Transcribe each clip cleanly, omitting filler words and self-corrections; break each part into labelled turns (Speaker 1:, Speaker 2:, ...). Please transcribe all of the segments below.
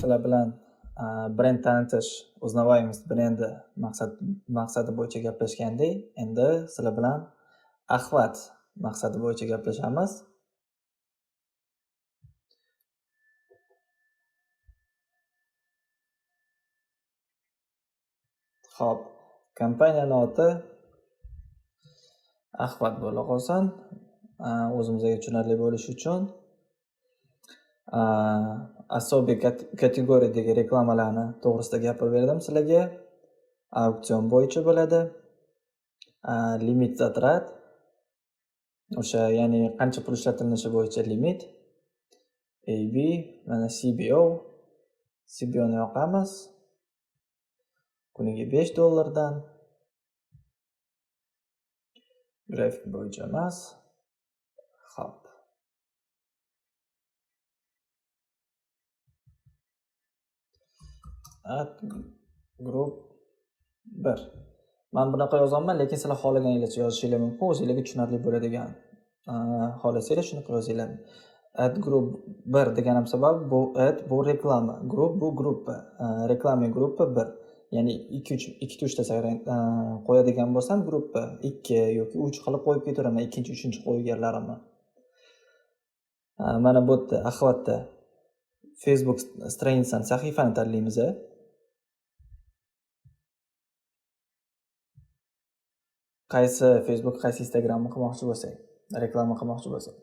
Speaker 1: sizlar bilan brend tanitish, uznavoyimiz brendi maqsadi bo'yicha gaplashgandik. Endi sizlar bilan Axvat maqsadi bo'yicha gaplashamiz. Xo'p, kompaniyaning oti Axvat bo'la qolsin. O'zimizga tushunarli bo'lishi uchun asobiy kategoriyadagi reklamalarni to'g'risida gapirib berdim sizlarga. Auksion bo'yicha bo'ladi. Limit zatrat o'sha, ya'ni qancha pul ishlatilinishi bo'yicha limit. AB, mana CBO ni yoqamiz. Kuniga $5 dan. Grafik bo'yicha emas. Xo'p. Group 1. Men bunaqa yozaman, lekin sizlar xohlaganingizcha yozishingiz mumkin. O'zingizga tushunarli bo'ladigan xohlasanglar shunaqa yozinglar. Group 1 deganim sababi bu reklama, group bu gruppa, reklama gruppa 1. Ya'ni 2-3 ta qo'yadigan bo'lsam gruppa 2 yoki 3 qilib qo'yib ketiraman, 2-3 qo'yganlarimni. Mana bu yerda Axvatda Facebook stranitsani, sahifani tanlaymiz. Qaysi Facebook, qaysi Instagramni qilmoqchi bo'lsak, reklama qilmoqchi bo'lsak.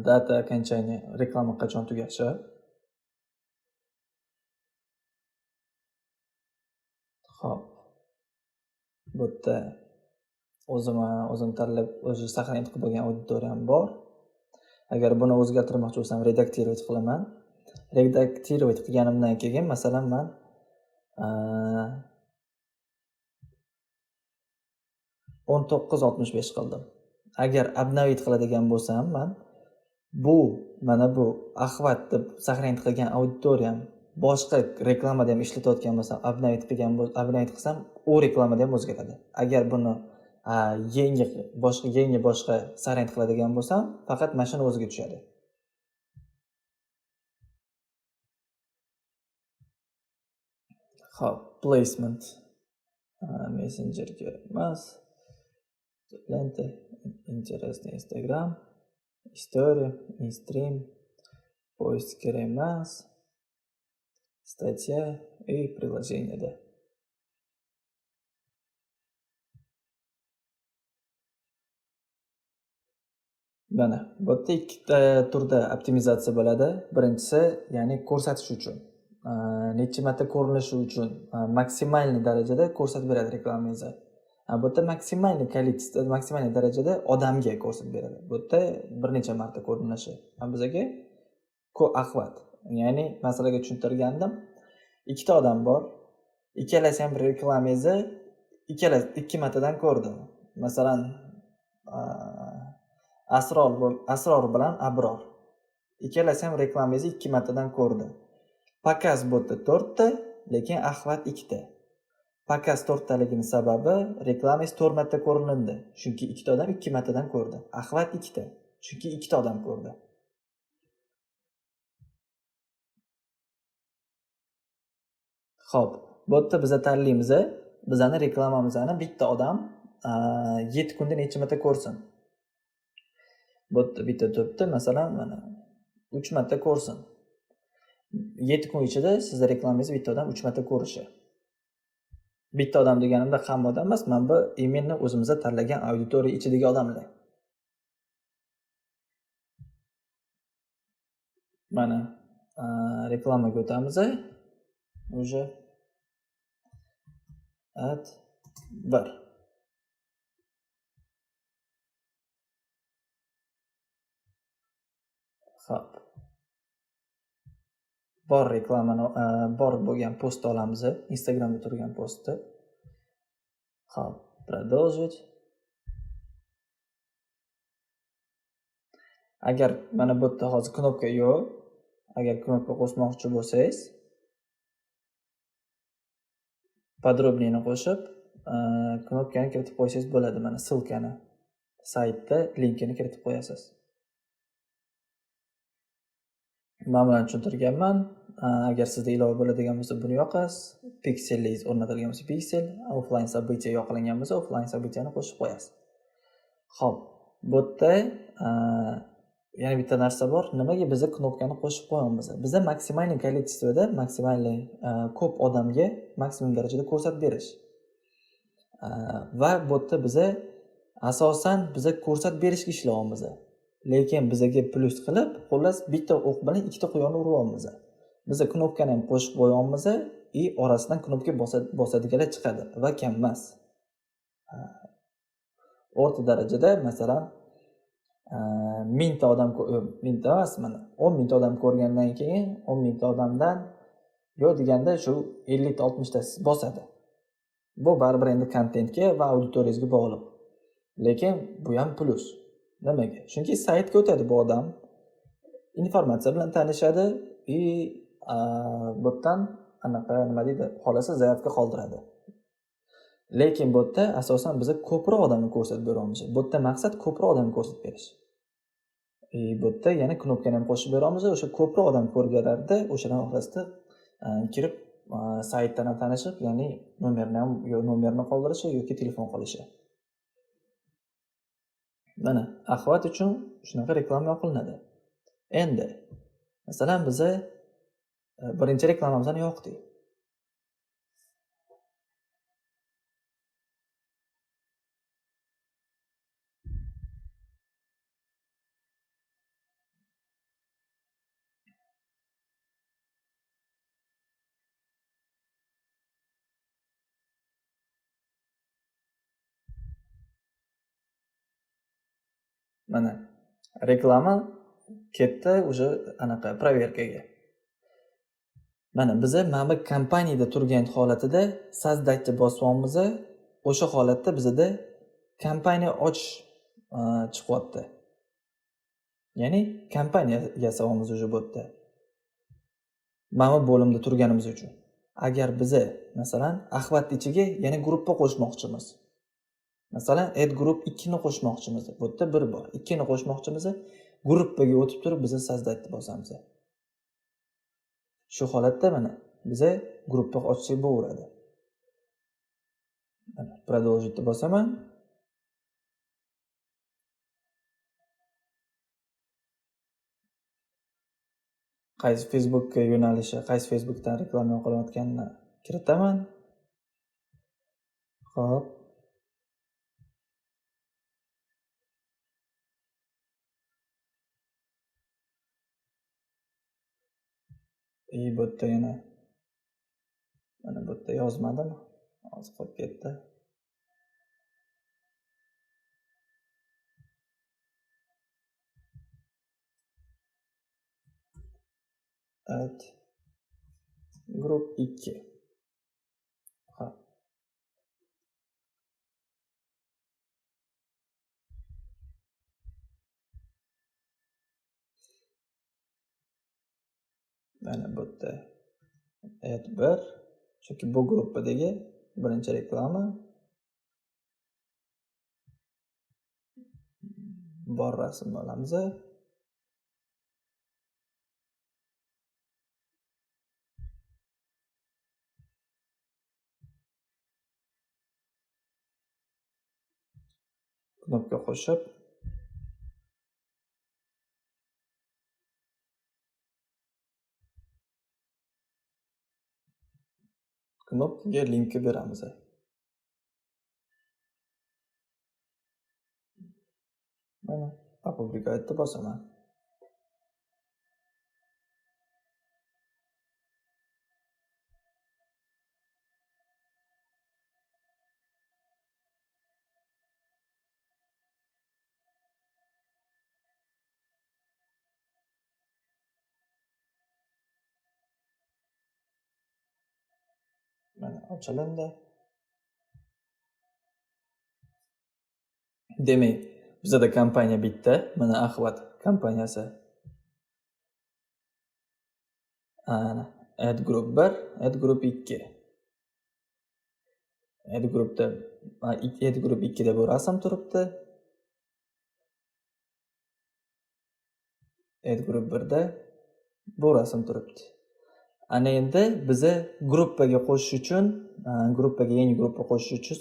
Speaker 1: Data окончания, reklama qachon tugashi. Xo'p. Bu yerda o'zim tanlab, o'zi saqlanib qilib bo'lgan auditoriyam bor. Agar buni o'zgartirmoqchi bo'lsam, redaktirovat qilaman. Redaktirovat qilganimdan keyin, masalan, men 1965 qildim. Agar обновить qiladigan bo'lsam, men mana bu Axvat deb saqlanib qilgan auditoriyam boshqa reklamada ham ishlatayotgan bo'lsam, обновить qilsam, u reklamada ham o'zgaradi. Agar buni yangi boshqa saqlanib qiladigan bo'lsam, faqat mashina o'ziga tushadi. Xo'p, placement. Messengerga emas. Lenta, интересный Instagram, история, инстрим, поиск kerak emas, статья и приложениеda. Mana, bu yerda ikkita turda optimizatsiya bo'ladi. Birinchisi, ya'ni ko'rsatish uchun, necha marta ko'rinishi uchun maksimal darajada ko'rsatib beradi reklamangizni. Bu yerda maksimal darajada odamga ko'rsatib beradi. Bu yerda bir necha marta ko'rinishi. Bizga Axvat, ya'ni masalaga tushuntirgandim. Ikkita odam bor. Ikkalasi ham reklamangizni ikki martadan ko'rdi. Masalan, Asror bilan Abror. Ikkalasi ham reklamangizni 2 martadan ko'rdi. Pakaz bu yerda 4 ta, lekin Axvat 2 ta. Pakaz 4 taligining sababi reklamangiz 4 marta ko'rilindi. Chunki ikkita odam 2 martadan ko'rdi. Axvat 2 ta, chunki ikkita odam ko'rdi. Xo'p, bu yerda biz tanlaymiz, bizning reklamamizni bitta odam 7 kunda necha marta ko'rsin. Bu yerda bitta turibdi, masalan, mana 3 marta ko'rsin. 7 kun ichida sizning reklamangizni bitta odam 3 marta ko'rishi. Bitta odam deganimda hamma odam emas, men bu именно o'zimizga tanlagan auditoriya ichidagi odamlar. Mana reklamaga o'tamiz. Уже ad 1. Xo'p. Bor reklamani bor bo'lgan post olamiz, Instagramda turgan postni. Xo'p, продолжить. Agar mana bu yerda hozir knopka yo'q. Agar knopka qo'shmoqchi bo'lsangiz, podrobniyni qo'shib, knopkani kiritib qo'ysangiz bo'ladi. Mana ссылкani, saytda linkini kiritib qo'yasiz. Men bilan tushuntirganman. Agar sizda ilova bo'ladigan bo'lsa, buni yoqasiz. Piksellingiz o'rnatilgan bo'lsa, piksel, offline событие yoqlangan bo'lsa, offline событияni qo'shib qo'yasiz. Xo'p, bu yerda yana bitta narsa bor. Nimaga biz knopkani qo'shib qo'yamiz? Bizda maksimalniy количествоda, maksimalniy ko'p odamga maksimum darajada ko'rsatib berish. Va bu yerda biza asosan ko'rsatib berishga ishlayapmiz. Lekin bizga plus qilib, xullas bitta o'q bilan ikkita quyonni uryapmiz. Biz knopkani ham qo'shib qo'yamiz va orasidan knopka bosadiganlar chiqadi va kam emas. O'rta darajada masalan 1000 ta odam, 1000 ta emas, mana 10 ming ta odam ko'rgandan keyin 10 ming ta odamdan yo deganda shu 50 ta 60 ta bosadi. Bu baribir endi kontentga va auditoriyangizga bog'liq. Lekin bu ham plus. Nimaga? Chunki saytga o'tadi bu odam, informatsiya bilan tanishadi va bu yerdan anaqa nima deydi, xolasa zaryadka qoldiradi. Lekin bu yerda asosan biz ko'proq odamni ko'rsatib beramiz. Bu yerda maqsad ko'proq odamni ko'rsatib berish. Bu yerda yana knopkani ham qo'shib beramiz. O'sha ko'proq odam ko'rganlarda o'shalar orasida kirib saytdan ham tanishib, ya'ni nomerni qoldirishi yoki telefon qilishi. Mana axvat uchun shunaqa reklama yoqilinadi. Endi masalan biz birinchi reklamamizni yoqdik. Mana reklama ketdi o'sha anaqa proverkaga. Mana biz mana bu kompaniyada turgan holatida sozdатni bosyapmiz. O'sha holatda bizda kompaniya ochish chiqyapti. Ya'ni kompaniya yasayapmiz o'sha bu yerda. Mana bo'limda turganimiz uchun. Agar biz masalan axvat ichiga yana gruppa qo'shmoqchimiz. Masalan, add group 2 ni qo'shmoqchimiz. Bu yerda 1 bor. 2 ni qo'shmoqchimiz. Gruppaga o'tib turib biz sozdатni bosamiz. Shu holatda mana biz gruppa ochsak bo'laveradi. Mana продолжить bosaman. Qaysi Facebookga yo'nalishi, qaysi Facebookdan reklama qilayotganini kiritaman. Xo'p. Bu yerda yana mana bu yerda yozmadim. Hozir qolib ketdi. Add group 2. Ha. Mana bu yerda add 1. Chunki bu gruppadagi birinchi reklama. Bor rasmni olamiz. Knopka qo'shib knopkaga linkni beramiz. Mana опубликовать bosaman. Mana ochilindi. Demak, bizda kompaniya bitta, mana axvat kompaniyasi. Ana add group 1, add group 2. Add group 2 da bu rasm turibdi. Add group 1 da Bu rasm turibdi. Ana endi bizni gruppaga qo'shish uchun, gruppaga yangi gruppa qo'shish uchun,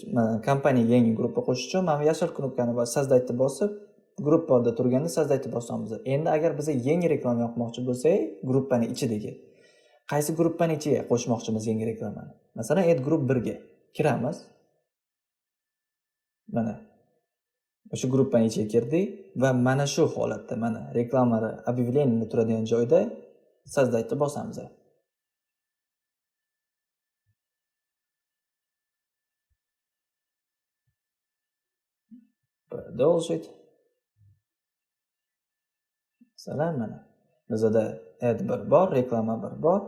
Speaker 1: kompaniyaga yangi gruppa qo'shish uchun mana yashil knopkani sozdaytni bosib, gruppada turganda sozdaytni bosamiz. Endi agar biz yangi reklama yoqmoqchi bo'lsak, gruppani ichidagi qaysi gruppani ichiga qo'shmoqchimiz yangi reklamani? Masalan, add group 1 ga kiramiz. Mana o'sha gruppani ichiga kirdik va mana shu holatda mana reklamalar объявление turadigan joyda sozdaytni bosamiz. Продолжить. Masalan mana bizda add 1 bor, reklama 1 bor.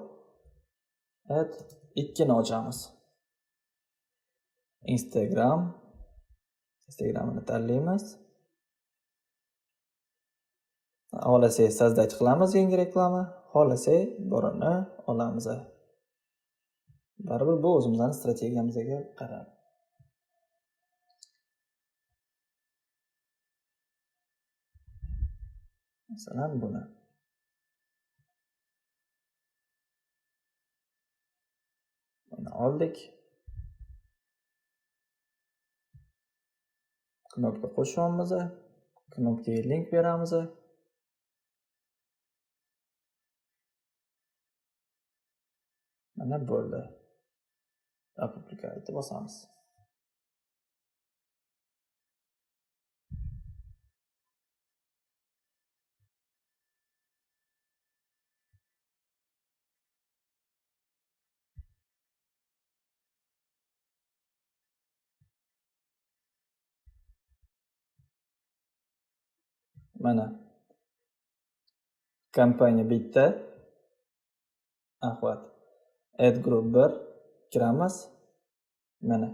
Speaker 1: Add 2 ni ochamiz. Instagram'ni tanlaymiz. Xohlasak sozdayt qilamiz yangi reklama, xohlasak borini olamiz. Baribir bu o'zimizning strategiyamizga qarab. Masalan buni. Buni oldik. Knopka qo'shamiz. Knopkaga link beramiz. Mana bo'ldi. Опубликовать bosamiz. Mana kompaniya bitta ahvat add group 1 kiramiz. Mana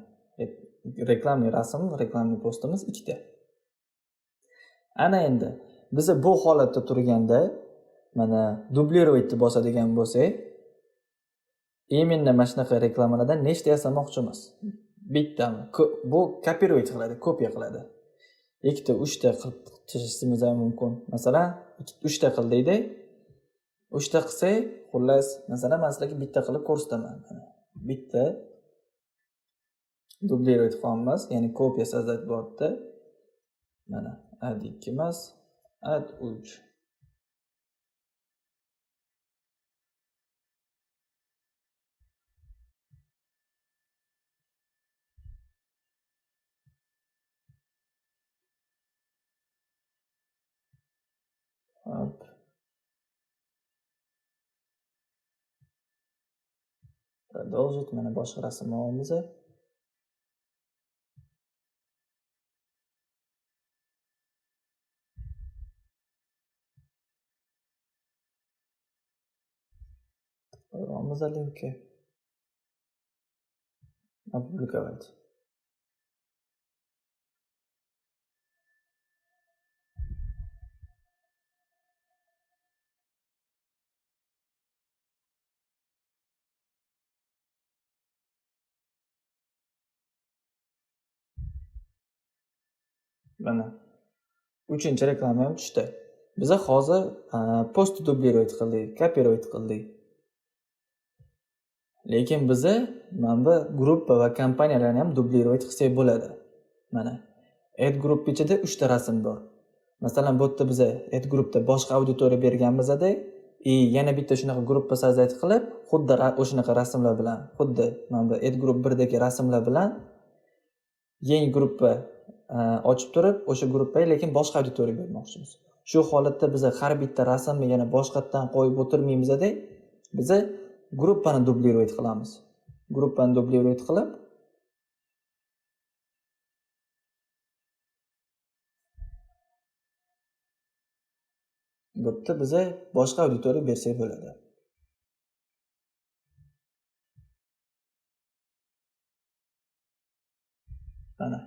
Speaker 1: reklamli rasm, reklamli postimiz ikkita. Ana endi biz bu holatda turganda mana dublировать bosadigan bo'lsak, именно mana shunaqa reklamalardan nechta yasamoqchimiz? Bittami? Bu kopировать qiladi, kopiya qiladi. Ikkita, uchta qilib tuzishimiz ham mumkin. Masalan, 3 ta qil deydi. 3 ta qilsak, xullas, masalan, men sizlarga bitta qilib ko'rsataman. Bitta dublировать qilamiz, ya'ni kopiya sozdать bo'lyapti. Mana add 2 emas, add 3. Hop. Продолжить. Mana boshqa rasm olamiz. Olamiz linki. Опубликовать. Mana 3-chi reklama ham tushdi. Biz hozir post dublировать qildik, kopировать qildik. Lekin biz mana bu gruppa va kompaniyalarni ham dublировать qilsak bo'ladi. Mana add group ichida 3 ta rasm bor. Masalan, bu yerda biz add groupda boshqa auditoriya berganmizda, yana bitta shunaqa gruppa sozdayt qilib, xuddi o'shunaqa rasmlar bilan, xuddi mana bu add group 1 dagi rasmlar bilan yangi gruppa ochib turib, o'sha gruppaga lekin boshqa auditoriya bermoqchimiz. Shu holatda biz har bitta rasmni yana boshqatdan qo'yib o'tirmaymiz-da, biz gruppani dublировать qilamiz. Gruppani dublировать qilib bu yerda biz boshqa auditoriya bersak bo'ladi. Mana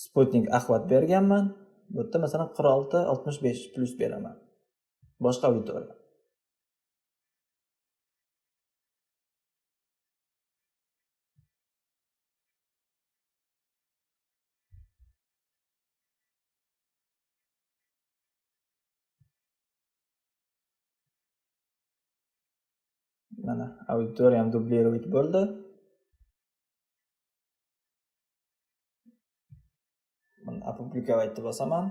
Speaker 1: Sputnik ahvat berganman. Bu yerda masalan 46-65 plus beraman. Boshqa auditoriya. Mana auditoriyam dublировать bo'ldi. Buni опубликовать deb bosaman.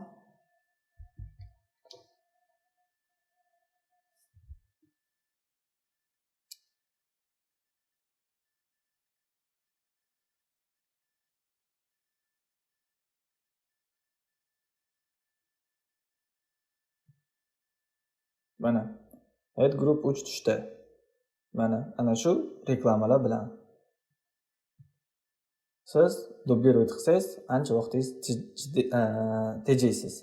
Speaker 1: Mana Ad Group 3 tushdi. Mana ana shu reklamalar bilan. Siz dublировать qilsangiz, ancha vaqtingiz tejaysiz.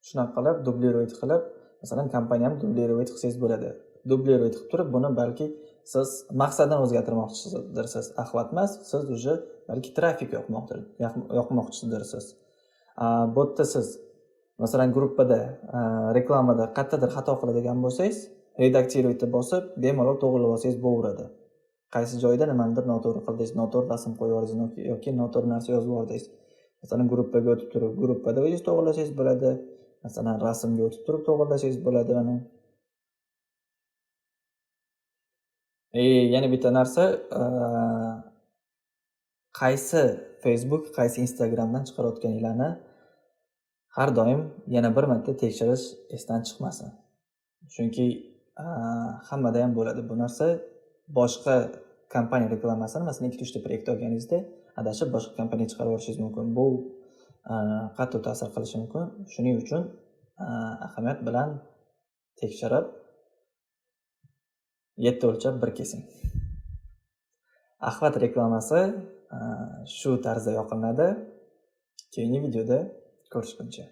Speaker 1: Shunaqa qilib dublировать qilib, masalan, kompaniyani dublировать qilsangiz bo'ladi. Dublировать qilib turib, buni balki siz maqsadini o'zgartirmoqchisiz, axlat emas, siz уже balki trafik yoqmoqchisiz. Botda siz masalan gruppada reklamada qayerdadir xato qiladigan bo'lsangiz, redaktировать deb bosib, bemalol to'g'rilab olsangiz bo'laveradi. Qaysi joyda nimanidir noto'g'ri qildingiz, noto'g'ri rasm qo'yib yuborsangiz yoki noto'g'ri narsa yozib yubordingiz. Masalan, gruppaga o'tib turib, gruppada o'zingiz to'g'rilasangiz bo'ladi. Masalan, rasmga o'tib turib to'g'rilasangiz bo'ladi mana. Yana bitta narsa, qaysi Facebook, qaysi Instagramdan chiqarayotganinglarni har doim yana bir marta tekshirish esdan chiqmasin. Chunki hammada ham bo'ladi bu narsa. Boshqa kompaniya reklamasini, masalan, 2-3 ta proyekt olganingizda adashib boshqa kompaniya chiqarib yuborishingiz mumkin. Bu qattiq ta'sir qilishi mumkin. Shuning uchun ahamiyat bilan tekshirib 7 o'lchab 1 kesing. Axlat reklamasi shu tarzda yoqiladi. Keyingi videoda ko'rishguncha.